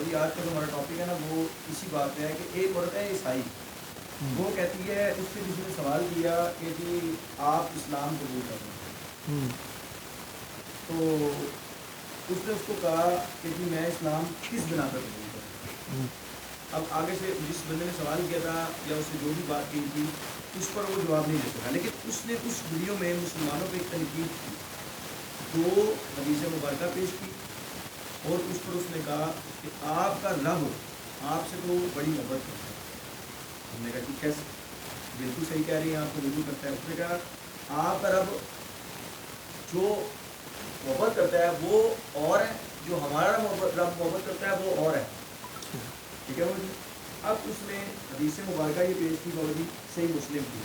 جی آج کا جو ہمارا ٹاپک ہے نا وہ اسی بات پہ ہے کہ ایک عورت ہے عیسائی، وہ کہتی ہے، اس سے کسی نے سوال کیا کہ جی آپ اسلام قبول کر رہے ہیں، تو اس نے اس کو کہا کہ جی میں اسلام کس بنا پر قبول کروں. اب آگے سے جس بندے نے سوال کیا تھا یا اس نے جو بھی بات کی تھی اس پر وہ جواب نہیں دے سکا، لیکن اس نے اس ویڈیو میں مسلمانوں پہ ایک تنقید کی، دو حدیث مبارکہ پیش کی اور اس پر اس نے کہا کہ آپ کا رب آپ سے تو بڑی محبت کرتا ہے. ہم نے کہا کہ کیسے؟ بالکل صحیح کہہ رہی ہیں آپ کو، بالکل کرتا ہے. اس نے کہا آپ کا رب جو محبت کرتا ہے وہ اور ہے، جو ہمارا رب محبت کرتا ہے وہ اور ہے. ٹھیک ہے وہ جی. اب اس نے حدیث مبارکہ یہ پیش کی بابا جی صحیح مسلم کی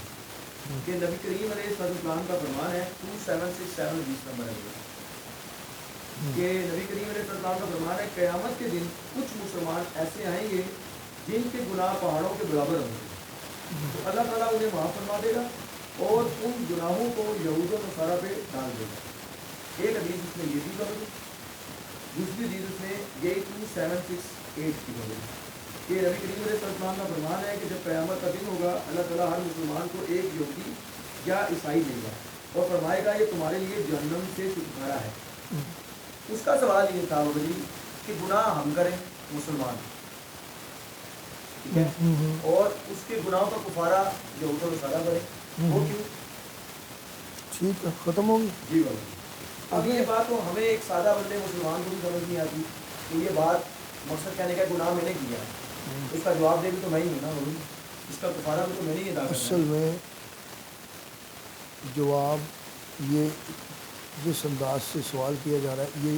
کہ نبی کریم علیہ السلام کا فرمان ہے 2767 حدیث نمبر ہے کہ نبی کریم علیہ السلام کا فرمان ہے قیامت کے دن کچھ مسلمان ایسے آئیں گے جن کے گناہ پہاڑوں کے برابر ہوں گے، تو اللہ تعالیٰ انہیں معاف فرما دے گا اور ان گناہوں کو یہود و نصارہ پہ ڈال دے گا. ایک حدیث اس نے یہ بھی کہا، دوسری حدیث اس نے یہ 2768 کی کہا کہ نبی کریم علیہ السلام کا فرمان ہے کہ جب قیامت کا دن ہوگا اللہ تعالیٰ ہر مسلمان کو ایک یہودی یا عیسائی دے گا اور فرمائے گا یہ تمہارے لیے جہنم سے چھٹکارا ہے. اس کا سوال یہ تھا بابا جی کہ گناہ ہم کریں مسلمان، ٹھیک ہے، اور اس کے گناہوں کا کفارہ یہود و نصارہ کرے، وہ کیوں؟ ٹھیک ہے، ختم ہوگی. جی بابا جی. اب یہ بات تو ہمیں ایک سادہ بندے مسلمان کو بھی سمجھ نہیں آتی کہ یہ بات مقصد کہنے کا گناہ میں نے کیا ہے، اس کا جواب دے بھی تو میں ہی ہوں نا بابا جی، اس کا کفارہ بھی تو میں نے ہی ادا کرنا ہے. اصل میں جواب یہ جس انداز سے سوال کیا جا رہا ہے یہ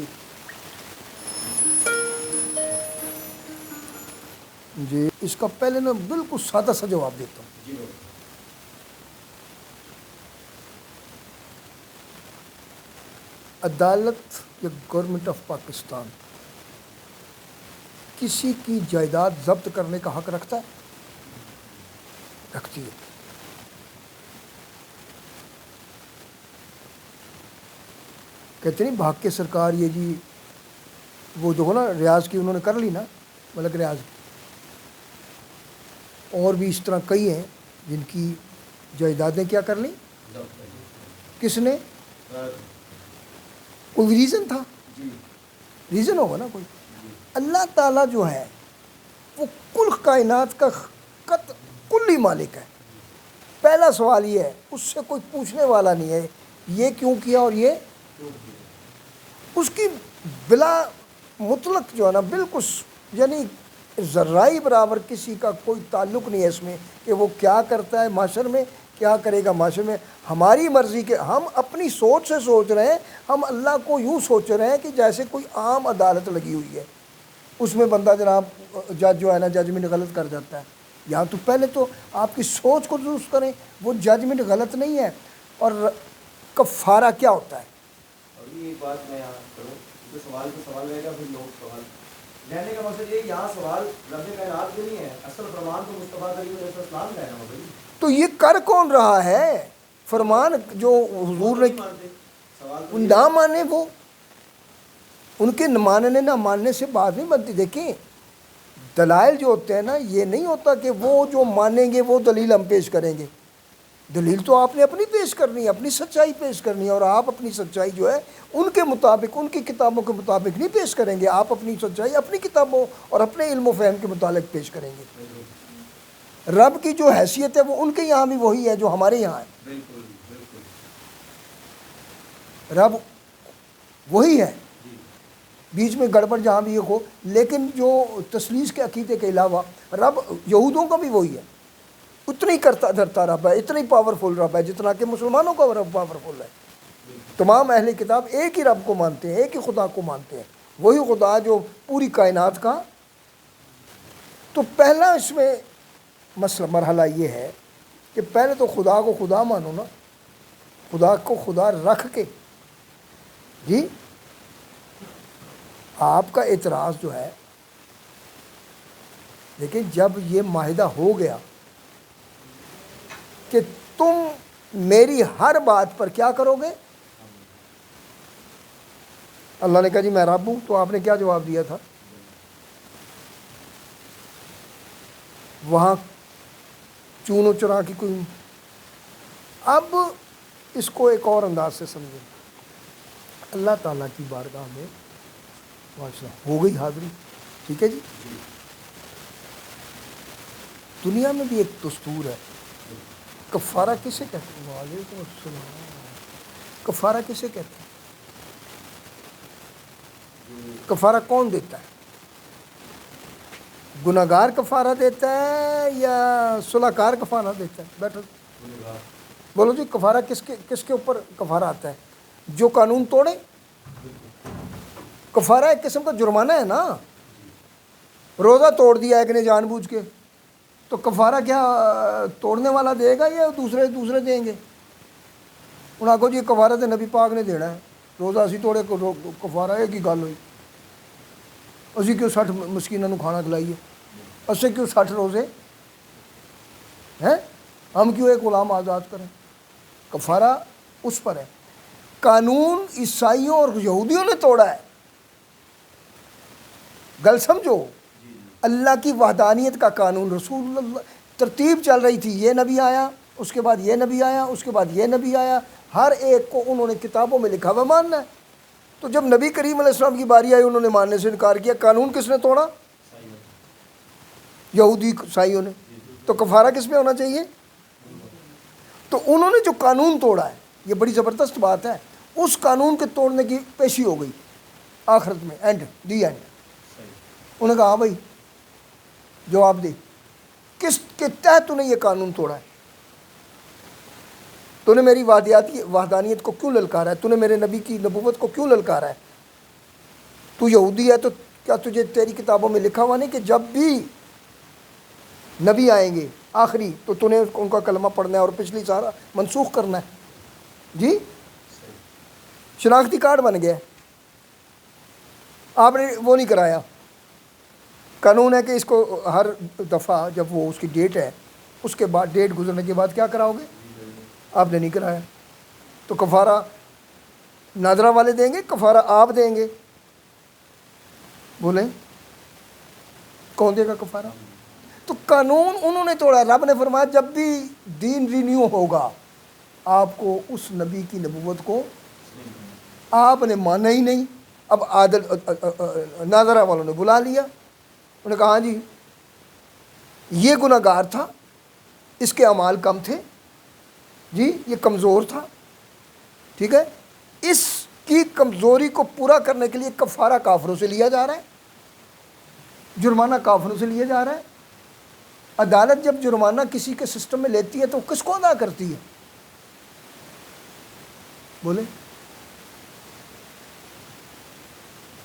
اس کا پہلے میں بالکل سادہ سا جواب دیتا ہوں. جی بابا. عدالت یا گورنمنٹ آف پاکستان کسی کی جائیداد ضبط کرنے کا حق رکھتا ہے؟ رکھتی ہے. کہتے نہیں بھاگ کے سرکار یہ جی وہ جو نا ریاض کی انہوں نے کر لی نا، ملک ریاض کی، اور بھی اس طرح کئی ہیں جن کی جائیدادیں کیا کر لیں. کس نے؟ کوئی ریزن تھا، ریزن ہوگا نا کوئی. اللہ تعالیٰ جو ہے وہ کل کائنات کا کلی مالک ہے. پہلا سوال یہ ہے، اس سے کوئی پوچھنے والا نہیں ہے یہ کیوں کیا اور یہ اس کی بلا مطلق جو ہے نا بالکل یعنی ذرائی برابر کسی کا کوئی تعلق نہیں ہے اس میں کہ وہ کیا کرتا ہے معاشر میں، کیا کرے گا معاشر میں. ہماری مرضی کے ہم اپنی سوچ سے سوچ رہے ہیں، ہم اللہ کو یوں سوچ رہے ہیں کہ جیسے کوئی عام عدالت لگی ہوئی ہے، اس میں بندہ جناب جج جو ہے نا ججمنٹ غلط کر جاتا ہے. یا تو پہلے تو آپ کی سوچ کو درست کریں، وہ ججمنٹ غلط نہیں ہے. اور کفارہ کیا ہوتا ہے؟ اور یہ بات میں یہاں کروں تو سوال تو سوال رہے گا، پھر لوگ سوال لینے کا مقصد یہ یہاں سوال رب کائنات کے نہیں ہے، اصل فرمان تو مصطفیٰ کریم علیہ السلام کا ہے نا بھائی. تو یہ کر کون رہا ہے؟ فرمان جو حضور نے نہ مانے، وہ ان کے ماننے نہ ماننے سے بات نہیں بنتی. دیکھیں دلائل جو ہوتے ہیں نا، یہ نہیں ہوتا کہ وہ جو مانیں گے وہ دلیل ہم پیش کریں گے. دلیل تو آپ نے اپنی پیش کرنی ہے، اپنی سچائی پیش کرنی ہے، اور آپ اپنی سچائی جو ہے ان کے مطابق، ان کی کتابوں کے مطابق نہیں پیش کریں گے. آپ اپنی سچائی اپنی کتابوں اور اپنے علم و فہم کے متعلق پیش کریں گے. رب کی جو حیثیت ہے وہ ان کے یہاں بھی وہی ہے جو ہمارے یہاں ہے. رب وہی ہے، بیچ میں گڑبڑ جہاں بھی ہو، لیکن جو تثلیث کے عقیدے کے علاوہ رب یہودوں کا بھی وہی ہے. اتنا ہی کرتا دھرتا رب ہے، اتنا ہی پاورفل رب ہے جتنا کہ مسلمانوں کا رب پاورفل ہے. تمام اہل کتاب ایک ہی رب کو مانتے ہیں، ایک ہی خدا کو مانتے ہیں، وہی خدا جو پوری کائنات کا. تو پہلا اس میں مرحلہ یہ ہے کہ پہلے تو خدا کو خدا مانو نا، خدا کو خدا رکھ کے. جی آپ کا اعتراض جو ہے، لیکن جب یہ معاہدہ ہو گیا کہ تم میری ہر بات پر کیا کرو گے، اللہ نے کہا جی میں رب ہوں، تو آپ نے کیا جواب دیا تھا؟ وہاں چون و چرا کی کوئی. اب اس کو ایک اور انداز سے سمجھیں. اللہ تعالیٰ کی بارگاہ میں ماشاء ہو گئی حاضری. ٹھیک ہے جی. دنیا میں بھی ایک دستور ہے. کفارہ کسے کہتے ہیں؟ وعلیکم السلام. کفارہ کسے کہتے ہیں؟ کفارہ کون دیتا ہے؟ گناہگار کفارہ دیتا ہے یا صلح کار کفارہ دیتا ہے؟ بیٹھو بولو جی. کفارہ کس کے اوپر کفارہ آتا ہے؟ جو قانون توڑے. کفارہ ایک قسم کا جرمانہ ہے نا. روزہ توڑ دیا ایک نے جان بوجھ کے, تو کفارہ کیا توڑنے والا دے گا یا دوسرے دیں گے؟ انہوں آگو جی کفارہ تو نبی پاک نے دینا ہے. روزہ اسی توڑے کفارہ ایک ہی گل ہوئی. اسی کیوں 60 مسکینوں کو کھانا کھلائیے؟ اسے کیوں 60 روزے ہیں؟ ہم کیوں ایک غلام آزاد کریں؟ کفارہ اس پر ہے. قانون عیسائیوں اور یہودیوں نے توڑا ہے. گل سمجھو. اللہ کی وحدانیت کا قانون, رسول اللہ ترتیب چل رہی تھی. یہ نبی آیا, اس کے بعد یہ نبی آیا, اس کے بعد یہ نبی آیا. ہر ایک کو انہوں نے کتابوں میں لکھا ہوا ماننا ہے. تو جب نبی کریم علیہ السلام کی باری آئی انہوں نے ماننے سے انکار کیا. قانون کس نے توڑا؟ یہودی عیسائیوں نے. تو کفارہ کس پہ ہونا چاہیے؟ تو انہوں نے جو قانون توڑا ہے, یہ بڑی زبردست بات ہے, اس قانون کے توڑنے کی پیشی ہو گئی آخرت میں. اینڈ. انہوں نے کہا ہاں بھائی جواب دے, کس کے تحت تو نے یہ قانون توڑا ہے؟ تو نے میری وحدانیت کو کیوں للکارا ہے؟ تو نے میرے نبی کی نبوت کو کیوں للکارا ہے؟ تو یہودی ہے تو کیا تجھے تیری کتابوں میں لکھا ہوا نہیں کہ جب بھی نبی آئیں گے آخری تو نے ان کا کلمہ پڑھنا ہے اور پچھلی سارا منسوخ کرنا ہے؟ جی شناختی کارڈ بن گیا. آپ نے وہ نہیں کرایا. قانون ہے کہ اس کو ہر دفعہ جب وہ اس کی ڈیٹ ہے اس کے بعد ڈیٹ گزرنے کے بعد کیا کراؤ گے؟ آپ نے نہیں کرایا. تو کفارہ ناظرہ والے دیں گے, کفارہ آپ دیں گے؟ بولیں کون دے گا کفارہ؟ تو قانون انہوں نے توڑا. رب نے فرمایا جب بھی دین رینیو ہوگا آپ کو اس نبی کی نبوت کو آپ نے مانا ہی نہیں. اب عادل ناظرہ والوں نے بلا لیا. انہوں نے کہا ہاں جی یہ گناہ گار تھا, اس کے اعمال کم تھے جی, یہ کمزور تھا. ٹھیک ہے, اس کی کمزوری کو پورا کرنے کے لیے کفارہ کافروں سے لیا جا رہا ہے, جرمانہ کافروں سے لیا جا رہا ہے. عدالت جب جرمانہ کسی کے سسٹم میں لیتی ہے تو کس کو ادا کرتی ہے؟ بولے.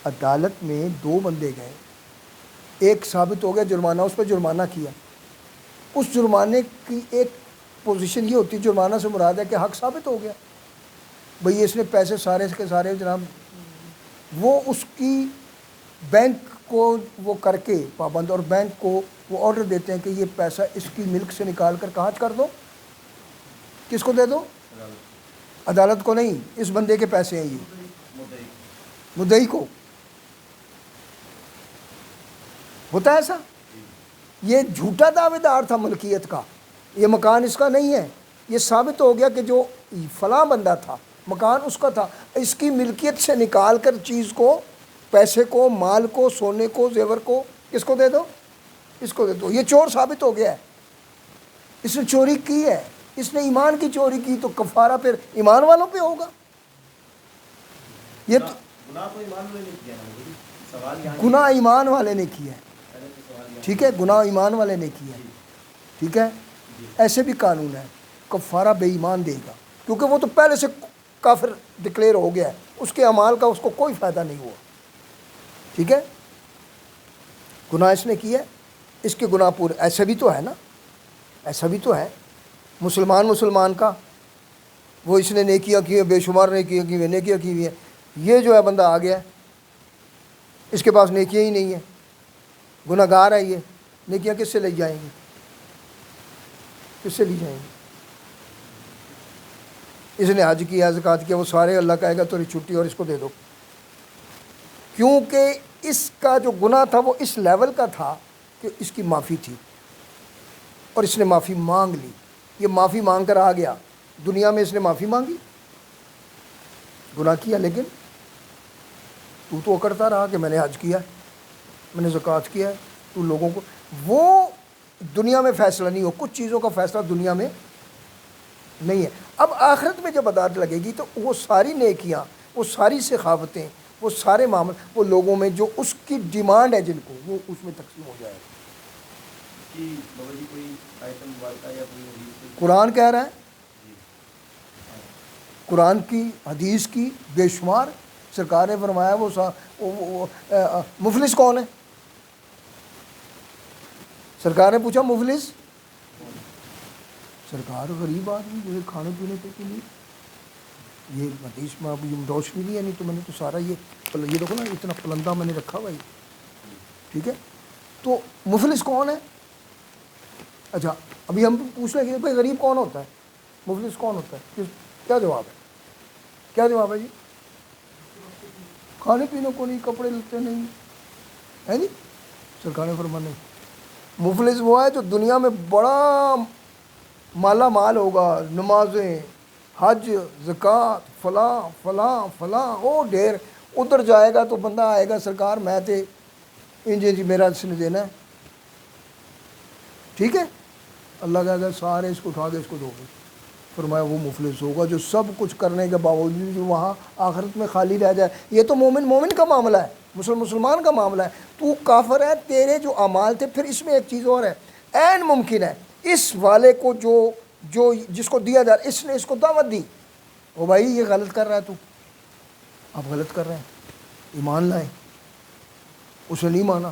عدالت میں 2 بندے گئے, ایک ثابت ہو گیا جرمانہ, اس پہ جرمانہ کیا. اس جرمانے کی ایک پوزیشن یہ ہوتی ہے, جرمانہ سے مراد ہے کہ حق ثابت ہو گیا بھئی اس نے پیسے سارے کے سارے جناب, وہ اس کی بینک کو وہ کر کے پابند, اور بینک کو وہ آرڈر دیتے ہیں کہ یہ پیسہ اس کی ملک سے نکال کر کہاں کر دو, کس کو دے دو؟ عدالت کو نہیں, اس بندے کے پیسے ہیں یہ مدعی کو. ہوتا ہے ایسا؟ یہ جھوٹا دعوے دار تھا ملکیت کا, یہ مکان اس کا نہیں ہے. یہ ثابت ہو گیا کہ جو فلاں بندہ تھا مکان اس کا تھا, اس کی ملکیت سے نکال کر چیز کو, پیسے کو, مال کو, سونے کو, زیور کو کس کو دے دو؟ اس کو دے دو. یہ چور ثابت ہو گیا ہے, اس نے چوری کی ہے, اس نے ایمان کی چوری کی, تو کفارہ پھر ایمان والوں پہ ہوگا. یہ گناہ تو ایمان والے نے کیا ہے, سوال یہاں گناہ ایمان والے نے کیا ہے. ٹھیک ہے, گناہ ایمان والے نے کیا ہے. ٹھیک ہے, ایسے بھی قانون ہے, کفارہ بے ایمان دے گا کیونکہ وہ تو پہلے سے کافر ڈکلیئر ہو گیا ہے, اس کے اعمال کا اس کو کوئی فائدہ نہیں ہوا. ٹھیک ہے, گناہ اس نے کیا ہے, اس کے گناہ پورے. ایسا بھی تو ہے نا, ایسا بھی تو ہے. مسلمان کا وہ اس نے نیکیاں کی ہیں, بے شمار نیکیاں کی ہیں, نیکیاں کی ہوئی ہیں. یہ جو ہے بندہ آ گیا ہے, اس کے پاس نیکیاں ہی نہیں ہیں, گناہ گار ہے, یہ نیکیاں کس سے لے جائیں گی؟ کس سے لی جائیں گی؟ اس نے حج کیا, زکوٰۃ کیا, وہ سارے اللہ کہے گا تو چھٹی اور اس کو دے دو, کیونکہ اس کا جو گناہ تھا وہ اس لیول کا تھا کہ اس کی معافی تھی. اور اس نے معافی مانگ لی. یہ معافی مانگ کر آ گیا, دنیا میں اس نے معافی مانگی, گناہ کیا, لیکن تو کرتا رہا کہ میں نے حج کیا ہے, میں نے زکوٰۃ کیا ہے, تو لوگوں کو, وہ دنیا میں فیصلہ نہیں ہو, کچھ چیزوں کا فیصلہ دنیا میں نہیں ہے. اب آخرت میں جب عدالت لگے گی تو وہ ساری نیکیاں, وہ ساری سخاوتیں, وہ سارے معاملے, وہ لوگوں میں جو اس کی ڈیمانڈ ہے جن کو, وہ اس میں تقسیم ہو جائے گا. جی بابا جی کوئی آیت مبارکہ یا کوئی حدیث؟ قرآن کہہ رہا ہے, جی قرآن کی حدیث کی بے شمار. سرکار نے فرمایا مفلس کون ہے؟ سرکار نے پوچھا مفلس, سرکار غریب آدمی جسے کھانے پینے کے لیے, یہ حدیث میں اب یہ روشنی بھی ہے, نہیں تو میں نے تو سارا یہ دیکھو نا, اتنا پلندہ میں نے رکھا ہوا ہے, ٹھیک ہے. تو مفلس کون ہے؟ اچھا ابھی ہم پوچھ لیں کہ بھائی غریب کون ہوتا ہے, مفلس کون ہوتا ہے, کیا جواب ہے؟ کیا جواب ہے جی؟ کھانے پینے کو نہیں, کپڑے لیتے نہیں ہے جی. سرکار نے فرمایا نہیں, مفلس وہ ہے جو دنیا میں بڑا مالا مال ہوگا, نمازیں, حج, زکوٰۃ, فلاں فلاں فلاں, او ڈھیر, ادھر جائے گا تو بندہ آئے گا, سرکار میں تے جی میرا اس نے دینا ہے, ٹھیک ہے. اللہ کہے گا سارے اس کو اٹھا کے اس کو دو گے. فرمایا وہ مفلس ہوگا جو سب کچھ کرنے کے باوجود جو وہاں آخرت میں خالی رہ جائے. یہ تو مومن کا معاملہ ہے, مسلمان کا معاملہ ہے. تو کافر ہے, تیرے جو اعمال تھے. پھر اس میں ایک چیز اور ہے, عین ممکن ہے اس والے کو جو جس کو دیا جا رہا, اس نے اس کو دعوت دی, او بھائی یہ غلط کر رہا ہے, تو آپ غلط کر رہے ہیں, ایمان لائیں. اسے نہیں مانا,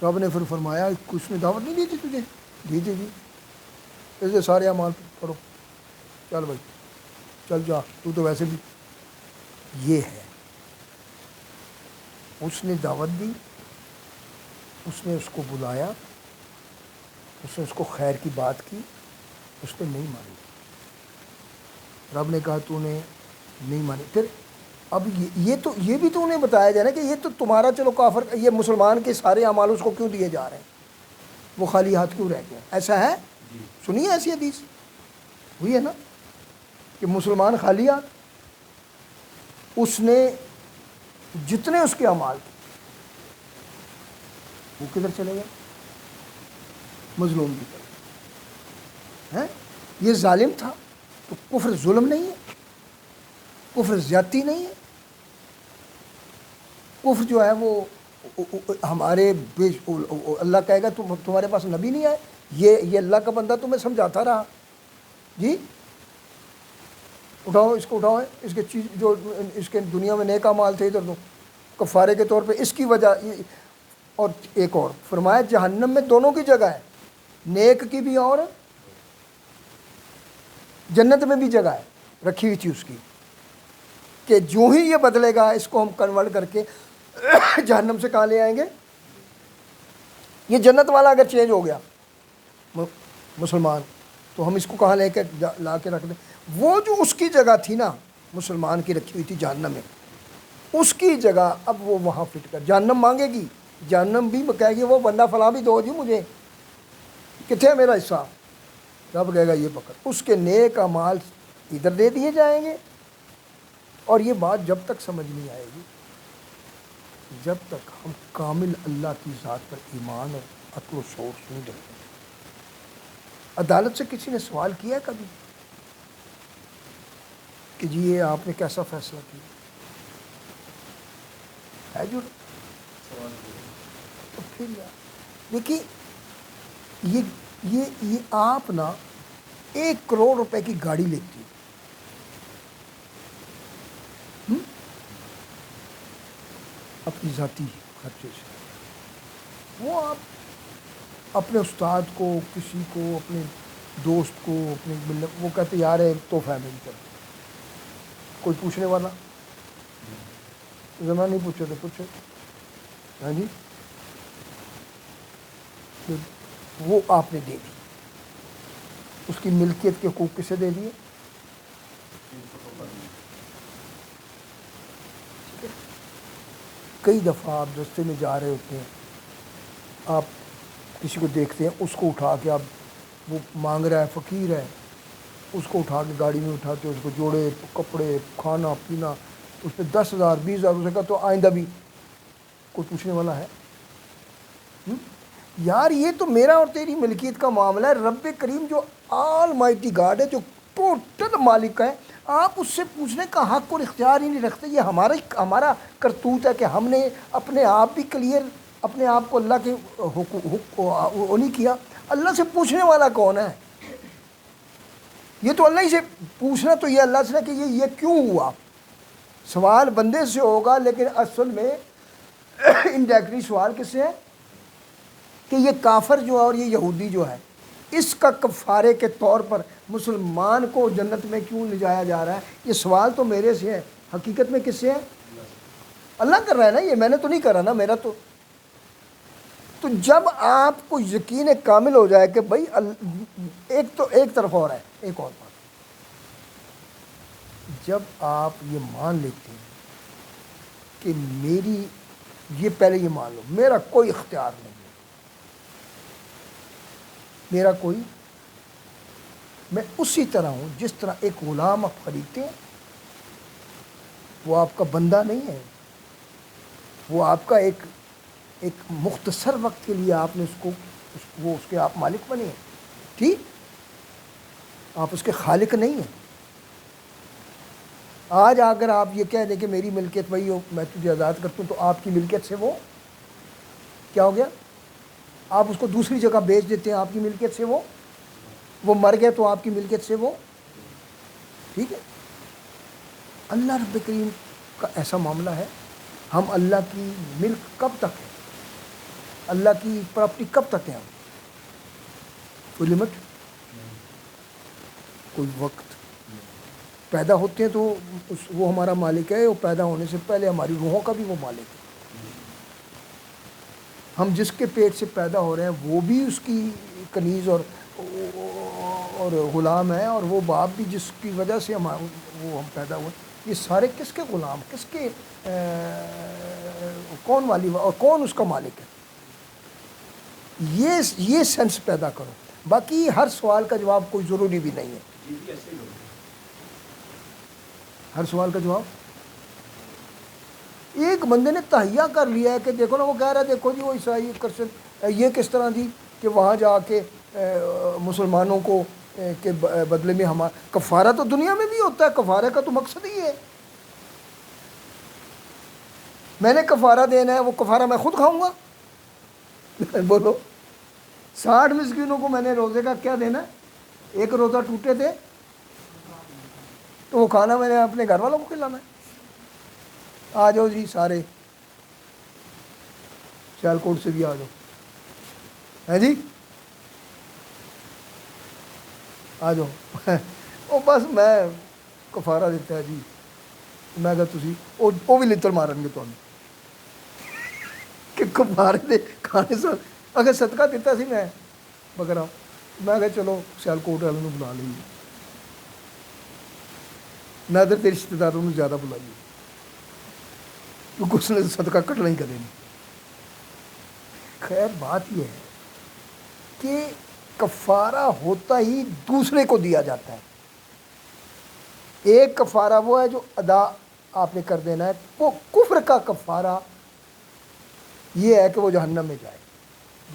رب نے پھر فرمایا اس نے دعوت نہیں دی تھی تجھے, دی تھی جی, ایسے سارے اعمال کرو, چل بھائی چل جا, تو ویسے بھی. یہ ہے, اس نے دعوت دی, اس نے اس کو بلایا, اس نے اس کو خیر کی بات کی, اس نے نہیں مانی. رب نے کہا تو نے نہیں مانی. پھر اب یہ بھی تو انہیں بتایا جائے نا کہ یہ تو تمہارا چلو کافر, یہ مسلمان کے سارے اعمال اس کو کیوں دیے جا رہے ہیں, وہ خالی ہاتھ کیوں رہ گیا؟ ایسا ہے؟ سنیے ایسی حدیث ہوئی ہے نا کہ مسلمان خالی ہاتھ, اس نے جتنے اس کے اعمال تھے وہ کدھر چلے گئے؟ مظلوم کی طرف. ہیں یہ ظالم تھا, تو کفر ظلم نہیں ہے, کفر زیادتی نہیں ہے. کفر جو ہے وہ ہمارے اللہ کہے گا تمہارے پاس نبی نہیں آئے, یہ اللہ کا بندہ تمہیں سمجھاتا رہا جی, اٹھاؤ اس کو, اٹھاؤ اس کے چیز جو اس کے دنیا میں نیک اعمال تھے ادھر دو کفارے کے طور پہ, اس کی وجہ. اور ایک اور فرمایا جہنم میں دونوں کی جگہ ہے, نیک کی بھی اور جنت میں بھی جگہ ہے رکھی ہوئی تھی اس کی, کہ جو ہی یہ بدلے گا اس کو ہم کنورٹ کر کے جہنم سے کہاں لے آئیں گے. یہ جنت والا اگر چینج ہو گیا مسلمان, تو ہم اس کو کہاں لے کے لا کے رکھ دیں. وہ جو اس کی جگہ تھی نا مسلمان کی رکھی ہوئی تھی جہنم میں, اس کی جگہ اب وہ وہاں فٹ کر, جہنم مانگے گی, جہنم بھی کہے گی وہ بندہ فلاں بھی دو جی مجھے, کتنے میرا حصہ. رب کہے گا یہ پکڑ, اس کے نیک اعمال ادھر دے دیے جائیں گے. اور یہ بات جب تک سمجھ نہیں آئے گی جب تک ہم کامل اللہ کی ذات پر ایمان اور عقل و شعور نہیں رکھتے. عدالت سے کسی نے سوال کیا ہے کبھی کہ جی یہ آپ نے کیسا فیصلہ کیا ہے جو سوال تو پھر دیکھیے یہ آپ نا 1 کروڑ روپے کی گاڑی لیتی اپنی ذاتی خرچے سے, وہ آپ اپنے استاد کو, کسی کو, اپنے دوست کو, اپنے ملت, وہ کہتے یار ہے تحفہ میری طرف, کوئی پوچھنے والا زمانہ نہیں پوچھے تو پوچھے, ہاں جی, وہ آپ نے دے دی, اس کی ملکیت کے حقوق کسے دے دیے؟ کئی دفعہ آپ رستے میں جا رہے ہوتے ہیں, آپ کسی کو دیکھتے ہیں, اس کو اٹھا کے آپ وہ مانگ رہا ہے، فقیر ہے، اس کو اٹھا کے گاڑی میں اٹھاتے، اس کو جوڑے کپڑے کھانا پینا، اس پہ 10,000 20,000 اسے کہا تو آئندہ بھی کوئی پوچھنے والا ہے؟ یار یہ تو میرا اور تیری ملکیت کا معاملہ ہے. رب کریم جو آل مائٹی گاڈ ہے، جو ٹوٹل مالک ہے، آپ اس سے پوچھنے کا حق اور اختیار ہی نہیں رکھتے. یہ ہمارا کرتوت ہے کہ ہم نے اپنے آپ بھی کلیئر اپنے آپ کو اللہ کے وہ نہیں کیا. اللہ سے پوچھنے والا کون ہے؟ یہ تو اللہ ہی سے پوچھنا تو یہ اللہ سے کہ یہ کیوں ہوا. سوال بندے سے ہوگا، لیکن اصل میں انڈائریکٹلی سوال کس سے ہے کہ یہ کافر جو ہے اور یہ یہودی جو ہے، اس کا کفارے کے طور پر مسلمان کو جنت میں کیوں لے جایا جا رہا ہے؟ یہ سوال تو میرے سے ہے، حقیقت میں کس سے ہے؟ اللہ کر رہا ہے نا، یہ میں نے تو نہیں کرا نا، میرا تو جب آپ کو یقین کامل ہو جائے کہ بھائی ایک طرف اور ہے، ایک اور بات، جب آپ یہ مان لیتے ہیں کہ یہ پہلے یہ مان لو میرا کوئی اختیار نہیں ہے، میں اسی طرح ہوں جس طرح ایک غلام آپ خریدتے ہیں، وہ آپ کا بندہ نہیں ہے، وہ آپ کا ایک مختصر وقت کے لیے آپ نے اس کے آپ مالک بنے ہیں، ٹھیک، آپ اس کے خالق نہیں ہیں. آج اگر آپ یہ کہہ دیں کہ میری ملکیت وہی ہو، میں تجھے آزاد کرتا ہوں، تو آپ کی ملکیت سے وہ کیا ہو گیا؟ آپ اس کو دوسری جگہ بیچ دیتے ہیں، آپ کی ملکیت سے وہ مر گئے تو آپ کی ملکیت سے وہ، ٹھیک ہے. اللہ رب کریم کا ایسا معاملہ ہے. ہم اللہ کی ملک کب تک ہے؟ اللہ کی پراپرٹی کب تک ہے؟ ہم کوئی لمٹ، کوئی وقت پیدا ہوتے ہیں تو وہ ہمارا مالک ہے، وہ پیدا ہونے سے پہلے ہماری روحوں کا بھی وہ مالک ہے. ہم جس کے پیٹ سے پیدا ہو رہے ہیں وہ بھی اس کی کنیز اور غلام ہے، اور وہ باپ بھی جس کی وجہ سے ہم پیدا ہوئے. یہ سارے کس کے غلام، کس کے کون والی اور کون اس کا مالک ہے؟ یہ سینس پیدا کرو. باقی ہر سوال کا جواب کوئی ضروری بھی نہیں ہے. ہر سوال کا جواب ایک بندے نے تہیا کر لیا ہے کہ دیکھو نا، وہ کہہ رہا ہے دیکھو جی وہ عیسائی کرسچن یہ کس طرح دی کہ وہاں جا کے مسلمانوں کو کے بدلے میں ہمارا کفارہ تو دنیا میں بھی ہوتا ہے. کفارے کا تو مقصد ہی ہے، میں نے کفارہ دینا ہے، وہ کفارہ میں خود کھاؤں گا. بولو 60 مسکینوں کو میں نے روزے کا کیا دینا ہے؟ ایک روزہ ٹوٹے تھے تو وہ کھانا میں نے اپنے گھر والوں کو کھلانا ہے. آ جاؤ جی سارے، سیال کوٹ سے بھی آ جاؤ، ہے جی آ جاؤ. وہ بس میں کفارہ دیتا ہے جی، میں کہا تسی وہ بھی لتر مارن گے تمہیں کہ کفارے دے کھانے سے. اگر صدقہ دیتا سی میں بکرا، میں کہا چلو سیال کوٹ والوں بلا لیجیے، میں ادھر تیرے رشتے داروں نے زیادہ بلائیے کیونکہ اس نے صدقہ کٹنا ہی کرے نہیں. خیر بات یہ ہے کہ کفارہ ہوتا ہی دوسرے کو دیا جاتا ہے. ایک کفارہ وہ ہے جو ادا آپ نے کر دینا ہے، وہ کفر کا کفارہ یہ ہے کہ وہ جہنم میں جائے،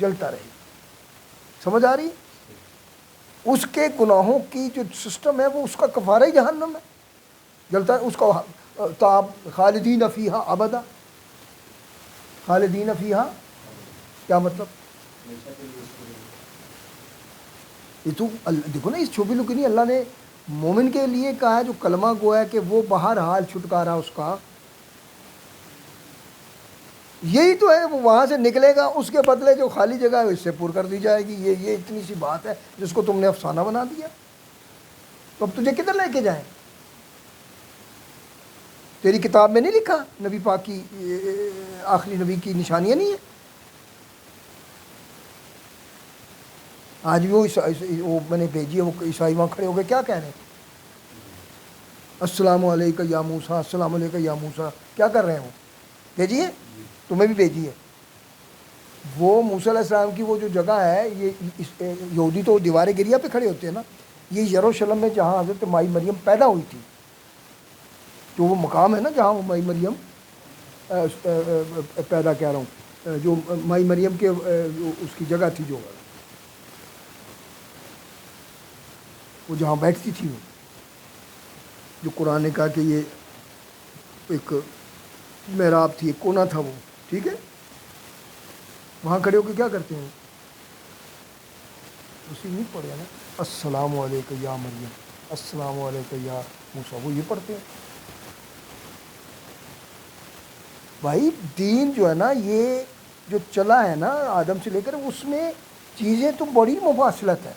جلتا رہے. سمجھ آ رہی؟ اس کے گناہوں کی جو سسٹم ہے وہ اس کا کفارہ ہی جہنم ہے، جلتا ہے. اس کا تاب خالدین فیہا ابدا، خالدین فیہا کیا مطلب؟ یہ تو دیکھو نا، اس چھوٹی لوگ نہیں، اللہ نے مومن کے لیے کہا ہے جو کلمہ گو ہے کہ وہ بہرحال چھٹکارا اس کا یہی تو ہے. وہ وہاں سے نکلے گا، اس کے بدلے جو خالی جگہ ہے اس سے پور کر دی جائے گی. یہ اتنی سی بات ہے جس کو تم نے افسانہ بنا دیا. تو اب تجھے کدھر لے کے جائیں؟ تیری کتاب میں نہیں لکھا نبی پاک کی آخری نبی کی نشانیاں نہیں ہیں؟ آج بھی وہ میں نے بھیجی ہے، وہ عیسائی وہاں کھڑے ہو گئے کیا کہہ رہے ہیں؟ السلام علیکم یا موسیٰ، السلام علیکم یا موسیٰ. کیا کر رہے ہیں وہ؟ بھیجیے، تمہیں بھی بھیجیے. وہ موسیٰ علیہ السلام کی وہ جو جگہ ہے، یہ یہودی تو دیوار گریہ پہ کھڑے ہوتے ہیں نا، یہ یروشلم میں جہاں حضرت مائی مریم پیدا ہوئی تھی، جو وہ مقام ہے نا جہاں وہ مائی مریم پیدا کہہ رہا ہوں، جو مائی مریم کے اس کی جگہ تھی، وہ جہاں بیٹھتی تھی، وہ جو قرآن نے کہا کہ یہ ایک محراب تھی، ایک کونا تھا وہ، ٹھیک ہے، وہاں کھڑے ہو کے کیا کرتے ہیں؟ اسی نہیں پڑھے نا، السلام علیکم یا مریم، السلام علیکم یا موسیٰ، وہ یہ پڑھتے ہیں۔ بھائی دین جو ہے نا، یہ جو چلا ہے نا آدم سے لے کر، اس میں چیزیں تو بڑی مماثلت ہے،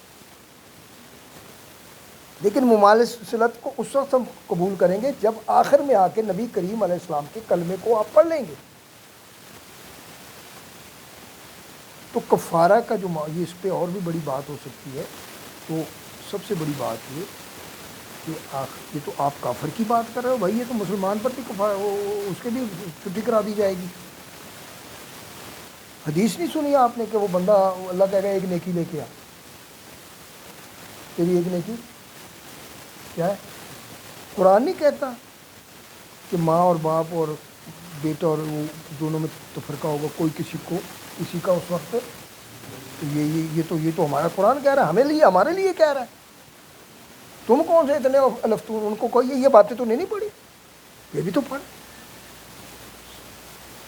لیکن مماثلت کو اس وقت ہم قبول کریں گے جب آخر میں آ کے نبی کریم علیہ السلام کے کلمے کو آپ پڑھ لیں گے۔ تو کفارہ کا جو یہ اس پہ اور بھی بڑی بات ہو سکتی ہے، تو سب سے بڑی بات یہ کہ یہ تو آپ کافر کی بات کر رہے ہو بھائی، یہ تو مسلمان پر بھی اس کے بھی چھٹی کرا دی جائے گی۔ حدیث نہیں سنی آپ نے کہ وہ بندہ اللہ کہے گا ایک نیکی لے کے آ، تیری ایک نیکی کیا ہے؟ قرآن نہیں کہتا کہ ماں اور باپ اور بیٹا اور وہ دونوں میں تفرقہ ہوگا، کوئی کسی کا اس وقت، تو یہ تو ہمارا قرآن کہہ رہا ہے، ہمارے لیے کہہ رہا ہے۔ تم کون سے اتنے الفتون، ان کو کوئی یہ باتیں تو نہیں پڑھی، یہ بھی تو پڑھ،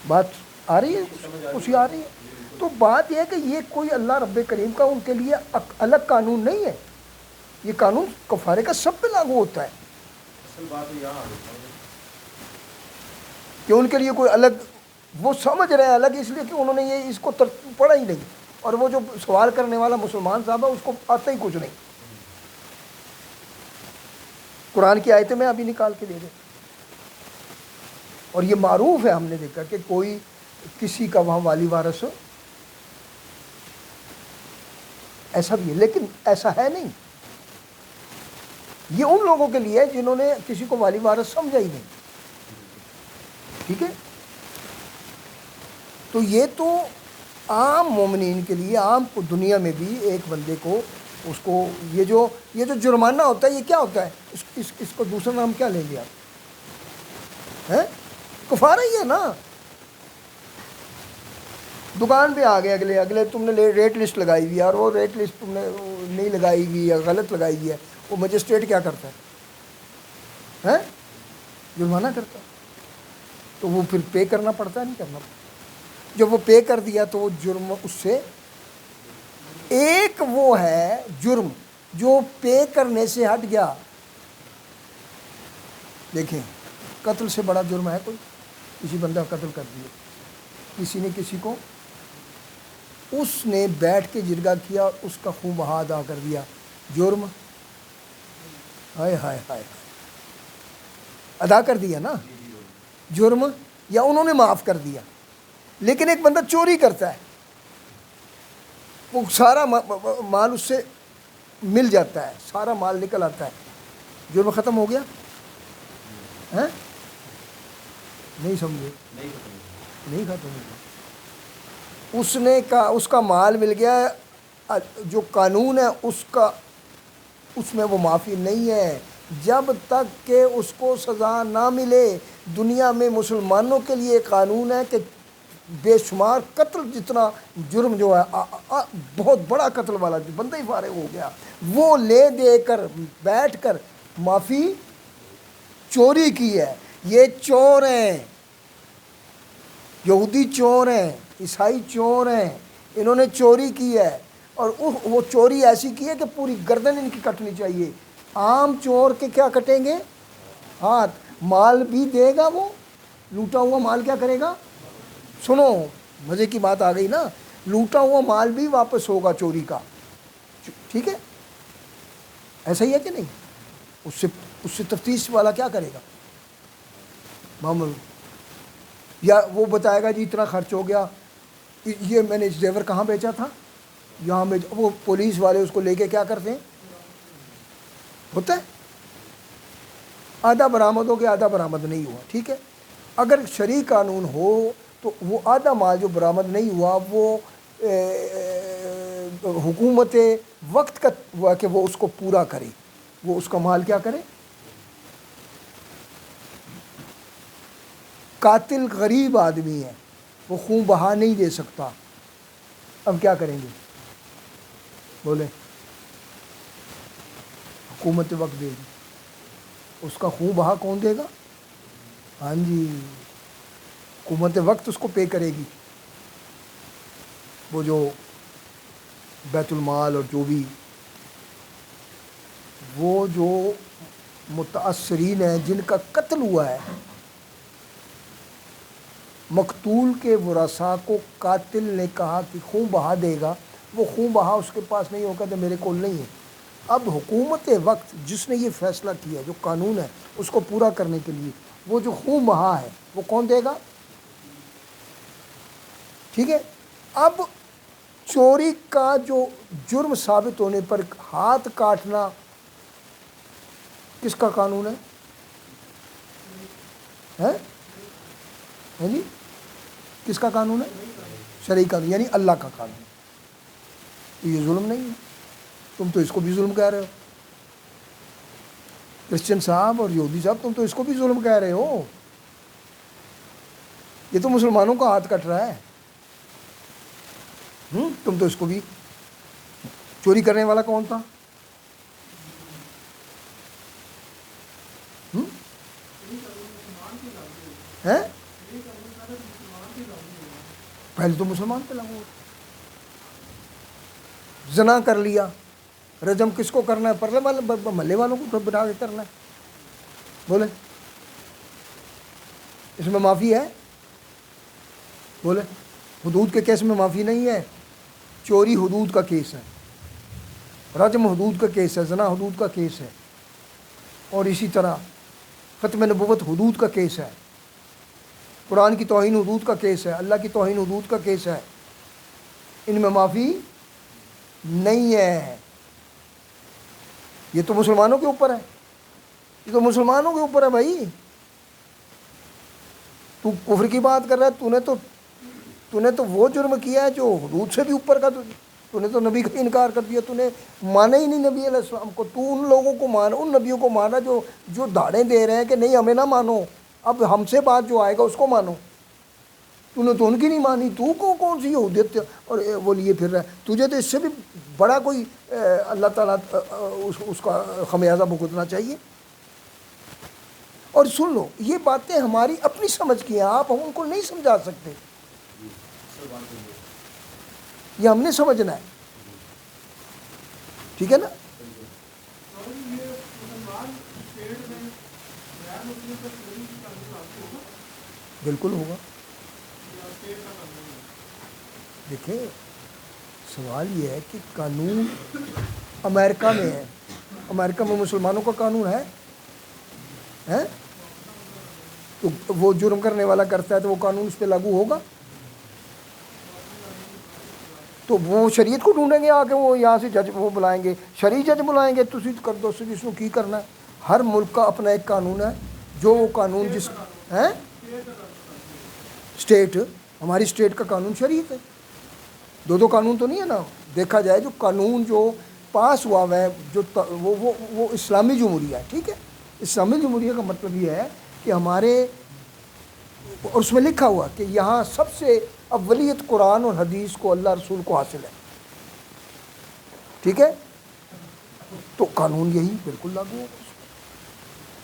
بات آ رہی ہے، خوشی آ رہی ہے۔ تو بات یہ ہے کہ یہ کوئی اللہ رب کریم کا ان کے لیے الگ قانون نہیں ہے، یہ قانون کفارے کا سب پہ لاگو ہوتا ہے، اصل بات یہاں کہ ان کے لیے کوئی الگ، وہ سمجھ رہے ہیں الگ، اس لیے کہ انہوں نے یہ اس کو پڑھا ہی نہیں، اور وہ جو سوال کرنے والا مسلمان صاحب ہے اس کو آتا ہی کچھ نہیں۔ قرآن کی آیتیں میں ابھی نکال کے دے دیں، اور یہ معروف ہے، ہم نے دیکھا کہ کوئی کسی کا وہاں والی وارث ہو، ایسا بھی ہے، لیکن ایسا ہے نہیں، یہ ان لوگوں کے لیے ہے جنہوں نے کسی کو والی وارث سمجھا ہی نہیں، ٹھیک ہے۔ تو یہ تو عام مومنین کے لیے، عام دنیا میں بھی ایک بندے کو اس کو یہ جو جرمانہ ہوتا ہے، یہ کیا ہوتا ہے؟ اس کو دوسرا نام کیا لیں گے آپ؟ ہیں؟ کفارہ ہی ہے نا۔ دکان پہ آ گئے اگلے تم نے ریٹ لسٹ لگائی ہوئی ہے، اور وہ ریٹ لسٹ تم نے نہیں لگائی ہوئی یا غلط لگائی ہوئی ہے، وہ مجسٹریٹ کیا کرتا ہے؟ جرمانہ کرتا ہے، تو وہ پھر پے کرنا پڑتا ہے، نہیں کرنا پڑتا؟ جب وہ پے کر دیا تو وہ جرم، اس سے ایک وہ ہے جرم جو پے کرنے سے ہٹ گیا۔ دیکھیں، قتل سے بڑا جرم ہے کوئی؟ کسی بندہ قتل کر دیا، کسی نے کسی کو، اس نے بیٹھ کے جرگہ کیا، اس کا خون بہا ادا کر دیا، جرم، ہائے ہائے ہائے، ادا کر دیا نا جرم، یا انہوں نے معاف کر دیا۔ لیکن ایک بندہ چوری کرتا ہے، وہ سارا مال اس سے مل جاتا ہے، سارا مال نکل آتا ہے، جرم ختم ہو گیا؟ نہیں سمجھے؟ نہیں ختم ہو گیا۔ اس نے کہا اس کا مال مل گیا، جو قانون ہے اس میں وہ معافی نہیں ہے جب تک کہ اس کو سزا نہ ملے۔ دنیا میں مسلمانوں کے لیے قانون ہے کہ بے شمار قتل جتنا جرم جو ہے، بہت بڑا قتل والا جو بندہ ہی فارغ ہو گیا، وہ لے دے کر بیٹھ کر معافی، چوری کی ہے، یہ چور ہیں، یہودی چور ہیں، عیسائی چور ہیں، انہوں نے چوری کی ہے، اور وہ چوری ایسی کی ہے کہ پوری گردن ان کی کٹنی چاہیے۔ عام چور کے کیا کٹیں گے؟ ہاتھ۔ مال بھی دے گا، وہ لوٹا ہوا مال کیا کرے گا؟ سنو، مزے کی بات آ گئی نا، لوٹا ہوا مال بھی واپس ہوگا چوری کا، ٹھیک ہے؟ ایسا ہی ہے کہ نہیں؟ اس سے تفتیش والا کیا کرے گا؟ معمول، یا وہ بتائے گا جی اتنا خرچ ہو گیا، یہ میں نے زیور کہاں بیچا تھا، یہاں میں، وہ پولیس والے اس کو لے کے کیا کرتے ہیں؟ ہوتا ہے آدھا برآمد ہو گیا، آدھا برآمد نہیں ہوا، ٹھیک ہے۔ اگر شرعی قانون ہو تو وہ آدھا مال جو برآمد نہیں ہوا وہ حکومت وقت کا ہوا کہ وہ اس کو پورا کرے، وہ اس کا مال کیا کرے. قاتل غریب آدمی ہے، وہ خون بہا نہیں دے سکتا، اب کیا کریں گے؟ بولے حکومت وقت دے گی، اس کا خون بہا کون دے گا؟ ہاں جی، حکومت وقت اس کو پے کرے گی. وہ جو بیت المال اور جو بھی وہ جو متاثرین ہیں جن کا قتل ہوا ہے، مقتول کے ورثاء کو قاتل نے کہا کہ خون بہا دے گا، وہ خون بہا اس کے پاس نہیں ہوگا تو میرے کول نہیں ہے. اب حکومت وقت جس نے یہ فیصلہ کیا، جو قانون ہے اس کو پورا کرنے کے لیے، وہ جو خون بہا ہے وہ کون دے گا؟ ٹھیک ہے. اب چوری کا جو جرم ثابت ہونے پر ہاتھ کاٹنا کس کا قانون ہے؟ جی کس کا قانون ہے؟ شرعی قانون، یعنی اللہ کا قانون. تو یہ ظلم نہیں ہے، تم تو اس کو بھی ظلم کہہ رہے ہو. کرسچن صاحب اور یہودی صاحب تم تو اس کو بھی ظلم کہہ رہے ہو. یہ تو مسلمانوں کا ہاتھ کٹ رہا ہے. تم تو اس کو بھی. چوری کرنے والا کون تھا؟ پہلے تو مسلمان پہ لاگو. زنا کر لیا، رجم کس کو کرنا ہے؟ پرلے والے محلے والوں کو بنا کے کرنا ہے. بولے اس میں معافی ہے؟ بولے حدود کے کیس میں معافی نہیں ہے. چوری حدود کا کیس ہے، رجم حدود کا کیس ہے، زنا حدود کا کیس ہے، اور اسی طرح ختم نبوت حدود کا کیس ہے، قرآن کی توہین حدود کا کیس ہے، اللہ کی توہین حدود کا کیس ہے. ان میں معافی نہیں ہے. یہ تو مسلمانوں کے اوپر ہے، یہ تو مسلمانوں کے اوپر ہے بھائی. تو کفر کی بات کر رہا ہے، تو نے تو وہ جرم کیا ہے جو حدود سے بھی اوپر کا. تو نے تو نبی کا انکار کر دیا، تو نے مانا ہی نہیں نبی علیہ السلام کو. تو ان لوگوں کو مانا، ان نبیوں کو مانا جو دھاڑیں دے رہے ہیں کہ نہیں ہمیں نہ مانو، اب ہم سے بات جو آئے گا اس کو مانو. تو نے تو ان کی نہیں مانی. تو کون سی یہودیت اور وہ لیے پھر رہا ہے؟ تجھے تو اس سے بھی بڑا کوئی اللہ تعالیٰ اس کا خمیازہ بھگتنا چاہیے. اور سن لو، یہ باتیں ہماری اپنی سمجھ کی ہیں، آپ ہم ان کو نہیں سمجھا سکتے. یہ ہم نے سمجھنا ہے، ٹھیک ہے نا. بالکل ہوگا. دیکھیں سوال یہ ہے کہ قانون امریکہ میں ہے، امریکہ میں مسلمانوں کا قانون ہے؟ تو وہ جرم کرنے والا کرتا ہے تو وہ قانون اس پہ لاگو ہوگا؟ تو وہ شریعت کو ڈھونڈیں گے آگے، وہ یہاں سے جج وہ بلائیں گے، شرعی جج بلائیں گے، تسی کر دو جس کو کی کرنا ہے. ہر ملک کا اپنا ایک قانون ہے، جو وہ قانون جس ہے اسٹیٹ، ہماری اسٹیٹ کا قانون شریعت ہے. دو قانون تو نہیں ہے نا. دیکھا جائے جو قانون جو پاس ہوا ہے جو وہ اسلامی جمہوریہ ہے. ٹھیک ہے، اسلامی جمہوریہ کا مطلب یہ ہے کہ ہمارے، اور اس میں لکھا ہوا کہ یہاں سب سے اولیت قرآن اور حدیث کو، اللہ رسول کو حاصل ہے. ٹھیک ہے، تو قانون یہی بالکل لاگو ہو.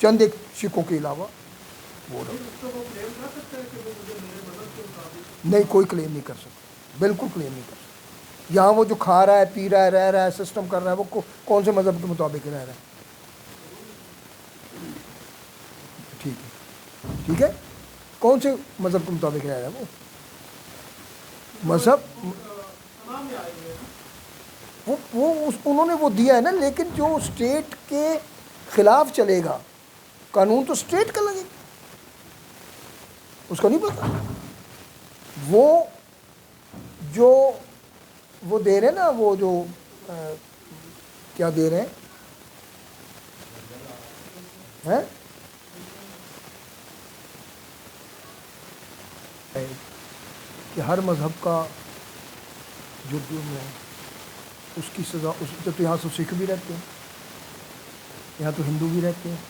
چند ایک سکوں کے علاوہ وہ نہیں، کوئی کلیم نہیں کر سکتا، بالکل کلیم نہیں کر سکتا. یہاں وہ جو کھا رہا ہے، پی رہا ہے، رہ رہا ہے، سسٹم کر رہا ہے، وہ کون سے مذہب کے مطابق رہ رہا ہے؟ ٹھیک ہے، کون سے مذہب کے مطابق رہ رہا ہے وہ مذہب؟ وہ انہوں نے وہ دیا ہے نا. لیکن جو اسٹیٹ کے خلاف چلے گا قانون تو اسٹیٹ کا لگے گا، اس کو نہیں پتا. وہ جو وہ دے رہے ہیں نا، وہ جو کیا دے رہے ہیں کہ ہر مذہب کا جو جرم ہے اس کی سزا اس جب تو یہاں تو سکھ بھی رہتے ہیں، یہاں تو ہندو بھی رہتے ہیں،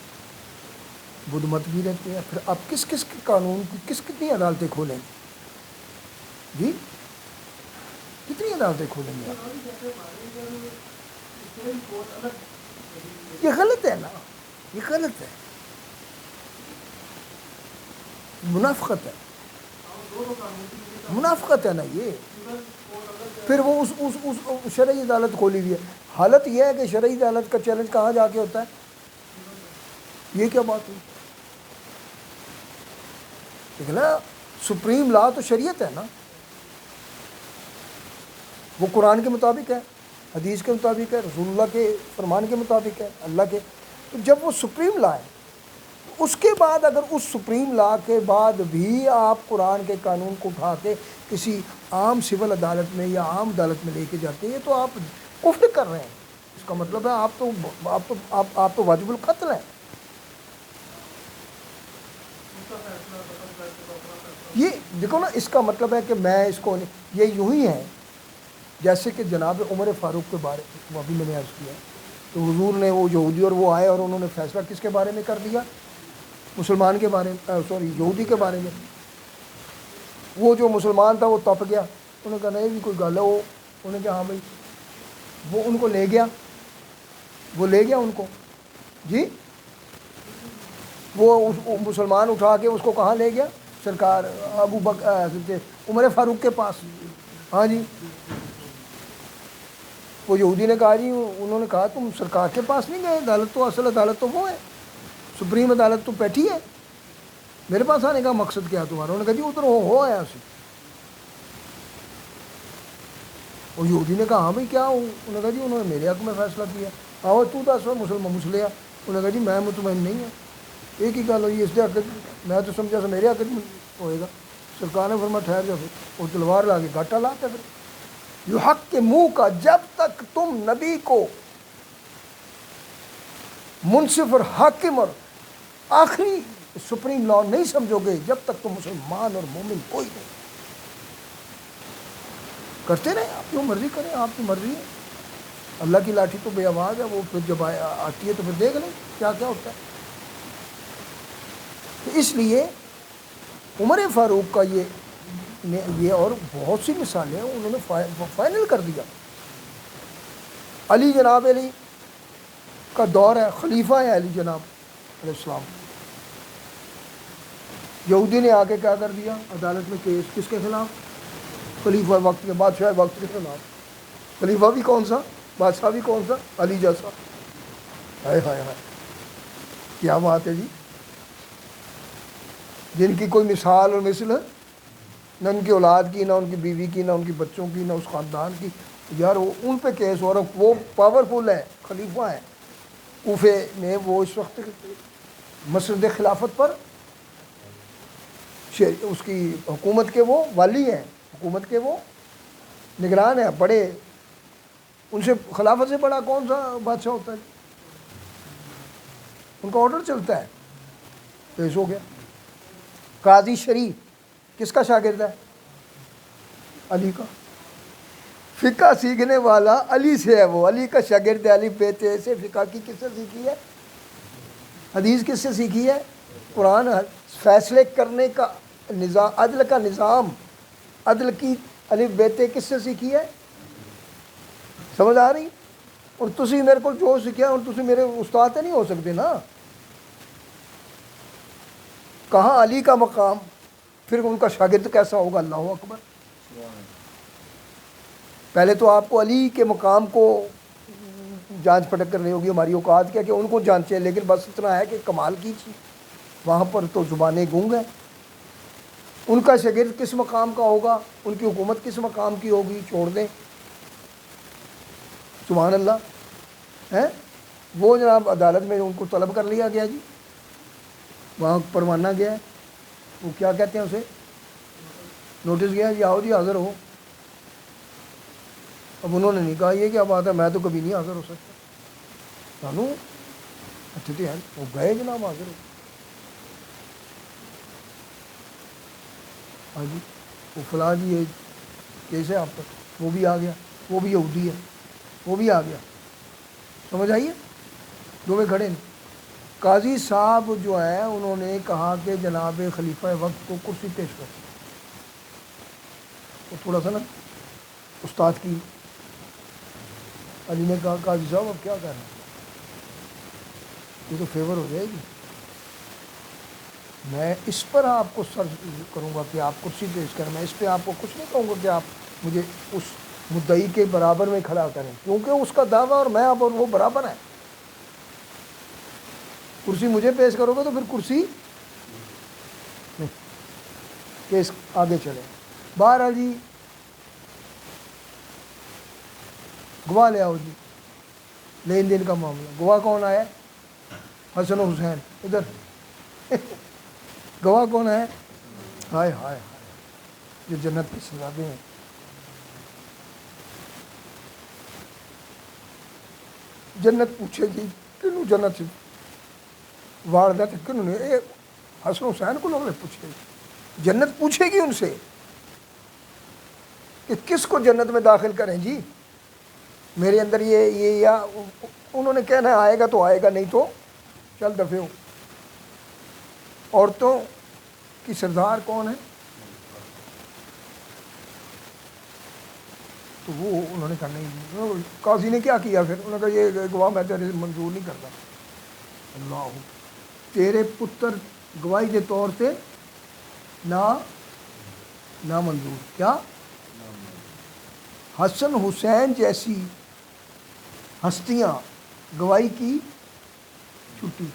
بدھ مت بھی رہتے ہیں، پھر آپ کس کس کے قانون کی کتنی عدالتیں کھولیں گے جی؟ کتنی عدالتیں کھولیں گے آپ؟ یہ غلط ہے نا، یہ غلط ہے، منافقت ہے، منافقت ہے نا یہ۔ پھر وہ اس شرعی عدالت کھولی ہوئی ہے۔ حالت یہ ہے کہ شرعی عدالت کا چیلنج کہاں جا کے ہوتا ہے؟ یہ کیا بات ہوئی؟ ٹھیک ہے نا، سپریم لا تو شریعت ہے نا، وہ قرآن کے مطابق ہے، حدیث کے مطابق ہے، رسول اللہ کے فرمان کے مطابق ہے، اللہ کے۔ تو جب وہ سپریم لا ہے، اس کے بعد اگر اس سپریم لا کے بعد بھی آپ قرآن کے قانون کو اٹھا کے کسی عام سول عدالت میں یا عام عدالت میں لے کے جاتے ہیں تو آپ کفر کر رہے ہیں۔ اس کا مطلب ہے آپ تو واجب القتل ہیں۔ یہ دیکھو نا، اس کا مطلب ہے کہ میں اس کو یہ یوں ہی ہے جیسے کہ جناب عمر فاروق کے بارے میں ابھی میں نے عرض کیا تو حضور نے وہ یہودی اور وہ آئے اور انہوں نے فیصلہ کس کے بارے میں کر دیا؟ مسلمان کے بارے میں، سوری یہودی کے بارے میں۔ وہ جو مسلمان تھا وہ تپ گیا، انہوں نے کہا نہیں بھی کوئی گل ہے، وہ انہوں نے کہا ہاں بھائی، وہ ان کو لے گیا، وہ لے گیا ان کو جی، وہ مسلمان اٹھا کے اس کو کہاں لے گیا؟ سرکار ابو بکر عمر فاروق کے پاس۔ ہاں جی، وہ یہودی نے کہا جی، انہوں نے کہا تم سرکار کے پاس نہیں گئے، عدالت تو اصل عدالت تو وہ ہے، سپریم عدالت تو بیٹھی ہے، میرے پاس آنے کا مقصد کیا تمہارا؟ انہوں نے کہا جی ادھر ہو آیا سی۔ وہ یہودی نے کہا ہاں بھائی کیا ہوں؟ انہوں نے کہا جی انہوں نے میرے حق میں فیصلہ کیا۔ آؤ تو دس مسلمان مسلیا، انہوں نے کہا جی میں مطمئن نہیں ہوں، ایک ہی گل ہوئی اس کے حق، میں تو سمجھا سا میرے حق میں ہوئے گا۔ سرکار نے فرمایا ٹھہر جا، پھر وہ تلوار لا کے گاٹا لا کے پھر یہ حق کے منہ کا، جب تک تم نبی کو منصف اور حاکم اور آخری سپریم لا نہیں سمجھو گے، جب تک تم مسلمان اور مومن کوئی نہیں۔ کرتے رہے، آپ جو مرضی کریں، آپ کی مرضی ہے، اللہ کی لاٹھی تو بے آواز ہے، وہ پھر جب آتی ہے تو پھر دیکھ لیں کیا کیا ہوتا ہے۔ تو اس لیے عمر فاروق کا یہ اور بہت سی مثالیں ہیں، انہوں نے فائنل کر دیا۔ علی جناب علی کا دور ہے، خلیفہ ہے علی جناب علیہ السلام، یہودی نے آ کے کیا کر دیا؟ عدالت میں کیس کس کے خلاف؟ خلیفہ وقت کے بادشاہ وقت کے خلاف۔ خلیفہ بھی کون سا، بادشاہ بھی کون سا؟ علی جیسا۔ ہائے ہائے ہائے، کیا بات ہے جی، جن کی کوئی مثال اور مثل ہے، نہ ان کی اولاد کی، نہ ان کی بیوی کی، نہ ان کی بچوں کی، نہ اس خاندان کی، یار وہ ان پہ کیس ہو رہا، وہ پاورفل ہے، خلیفہ ہے کوفے میں، وہ اس وقت مسجد خلافت پر اس کی حکومت کے وہ والی ہیں، حکومت کے وہ نگران ہیں، بڑے، ان سے خلافت سے بڑا کون سا بادشاہ ہوتا ہے؟ ان کا آرڈر چلتا ہے، پیش ہو گیا۔ قاضی شریف کس کا شاگرد ہے؟ علی کا۔ فقہ سیکھنے والا علی سے ہے، وہ علی کا شاگرد ہے، علی بیتے سے۔ فقہ کی کس سے سیکھی ہے؟ حدیث کس سے سیکھی ہے؟ قرآن۔ فیصلے کرنے کا نظام، عدل کا نظام، عدل کی علی بیتے کس سے سیکھی ہے؟ سمجھ آ رہی؟ اور تسی میرے کو جو سیکھا اور تسی میرے استاد نہیں ہو سکتے نا۔ کہاں علی کا مقام، پھر ان کا شاگرد کیسا ہوگا؟ اللہ اکبر۔ پہلے تو آپ کو علی کے مقام کو جانچ پڑک کرنی ہوگی، ہماری اوقات کیا کہ ان کو جانچیں، لیکن بس اتنا ہے کہ کمال کیجیے، وہاں پر تو زبانیں گونگ ہیں۔ ان کا شاگرد کس مقام کا ہوگا، ان کی حکومت کس مقام کی ہوگی، چھوڑ دیں، سبحان اللہ ہے۔ وہ جناب عدالت میں ان کو طلب کر لیا گیا جی، وہاں پروانہ گیا ہے، وہ کیا کہتے ہیں اسے، نوٹس گیا جی، آؤ جی حاضر ہو۔ اب انہوں نے نہیں کہا یہ کیا بات ہے، میں تو کبھی نہیں حاضر ہو سکتا، سانو اچھے تو ہیں، وہ گئے جناب حاضر ہو۔ ہاں جی، وہ فلاں جی یہ کیس ہے آپ پر، وہ بھی آ گیا، وہ بھی یہودی ہے، وہ بھی آ گیا، سمجھ آئیے، دو میں کھڑے نہیں۔ قاضی صاحب جو ہے انہوں نے کہا کہ جناب خلیفہ وقت کو کرسی پیش کر، وہ تھوڑا سا نا استاد کی، علی نے کہا قاضی صاحب اب کیا کرنا، یہ تو فیور ہو جائے گی، میں اس پر آپ کو سر کروں گا کہ آپ کرسی پیش کریں، میں اس پہ آپ کو کچھ نہیں کہوں گا کہ آپ مجھے اس مدعی کے برابر میں کھڑا کریں، کیونکہ اس کا دعویٰ اور میں اب اور وہ برابر ہیں، کرسی مجھے پیش کرو گے تو پھر کرسی نہیں، کیس آگے چلے۔ بہرحال جی گواہ لے آؤ جی، لین دین کا معاملہ، گواہ کون آیا؟ حسن و حسین، ادھر گواہ کون ہے؟ ہائے ہائے ہائے، جو جنت کے شہزادے ہیں۔ جنت پوچھے گی کنوں جنت سے واردات کنوں نے، حسن حسین کو لوگوں نے پوچھے، جنت پوچھے گی ان سے کہ کس کو جنت میں داخل کریں جی، میرے اندر یہ یا انہوں نے کہنا ہے آئے گا تو آئے گا، نہیں تو چل دفے ہو۔ عورتوں کی سردار کون ہے؟ تو وہ انہوں نے کہا نہیں، قاضی نے کیا کیا پھر، انہوں نے کہا یہ گواہ میں تیرے منظور نہیں کرتا، اللہ تیرے پتر گواہی کے طور پہ نا منظور، کیا حسن حسین جیسی ہستیاں گواہی کی چھٹی،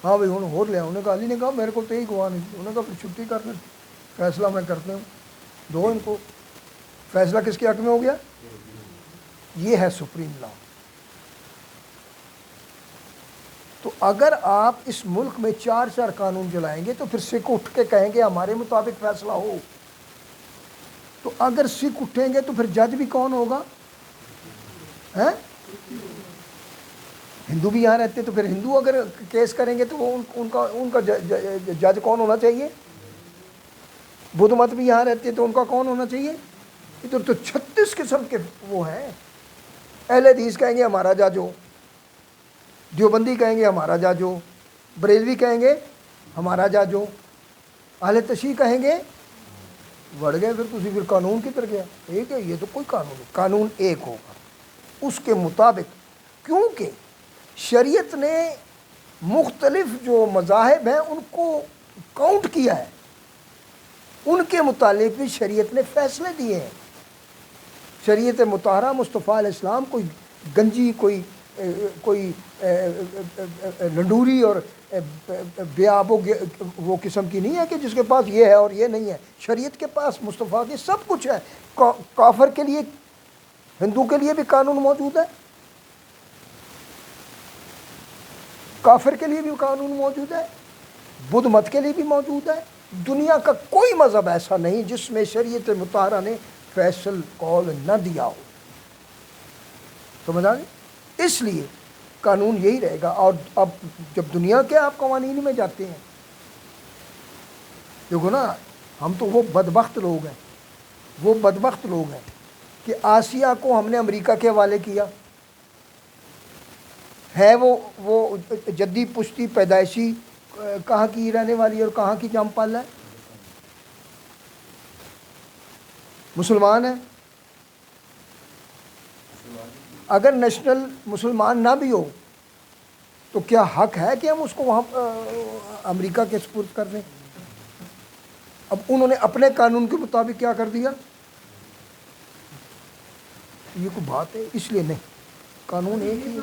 ہاں بھائی ہوں ہو لیا، انہوں نے کہا علی نے کہا میرے کو تو یہی گواہ نہیں، انہوں نے کہا پھر چھٹی کر لیں، فیصلہ میں کرتے ہوں، دو ان کو، فیصلہ کس کے حق میں ہو گیا؟ یہ ہے سپریم لا۔ تو اگر آپ اس ملک میں چار قانون چلائیں گے تو پھر سکھ اٹھ کے کہیں گے ہمارے مطابق فیصلہ ہو، تو اگر سکھ اٹھیں گے تو پھر جج بھی کون ہوگا؟ ہندو بھی یہاں رہتے تو پھر ہندو اگر کیس کریں گے تو ان کا جج کون ہونا چاہیے؟ بدھ مت بھی یہاں رہتے تو ان کا کون ہونا چاہیے؟ ادھر تو 36 قسم کے وہ ہیں، اہل حدیث کہیں گے ہمارا جج ہو، دیوبندی کہیں گے ہمارا جج ہو، بریلوی کہیں گے ہمارا جج ہو، اہل تشیع کہیں گے، بڑھ گئے پھر قانون کی طرف گیا، ایک ہے یہ تو کوئی قانون نہیں، قانون ایک ہوگا اس کے مطابق، کیونکہ شریعت نے مختلف جو مذاہب ہیں ان کو کاؤنٹ کیا ہے، ان کے متعلق بھی شریعت نے فیصلے دیے ہیں۔ شریعت مطہرہ مصطفیٰ علیہ السلام کوئی گنجی، کوئی لنڈوری اور بے آب وہ قسم کی نہیں ہے کہ جس کے پاس یہ ہے اور یہ نہیں ہے، شریعت کے پاس مصطفیٰ کی سب کچھ ہے۔ کافر کے لیے، ہندو کے لیے بھی قانون موجود ہے، کافر کے لیے بھی قانون موجود ہے، بدھ مت کے لیے بھی موجود ہے، دنیا کا کوئی مذہب ایسا نہیں جس میں شریعت مطہرہ نے فیصل قول نہ دیا ہو، سمجھ آ گئی؟ اس لیے قانون یہی رہے گا۔ اور اب جب دنیا کے آپ قوانین میں جاتے ہیں، دیکھو نا، ہم تو وہ بدبخت لوگ ہیں کہ آسیہ کو ہم نے امریکہ کے حوالے کیا ہے، وہ جدی پشتی پیدائشی کہاں کی رہنے والی اور کہاں کی جام پالا ہے، مسلمان ہے، اگر نیشنل مسلمان نہ بھی ہو تو کیا حق ہے کہ ہم اس کو وہاں امریکہ کے سپرد کر دیں؟ اب انہوں نے اپنے قانون کے مطابق کیا کر دیا، یہ کوئی بات ہے، اس لیے نہیں، قانون ایک ہی ہے۔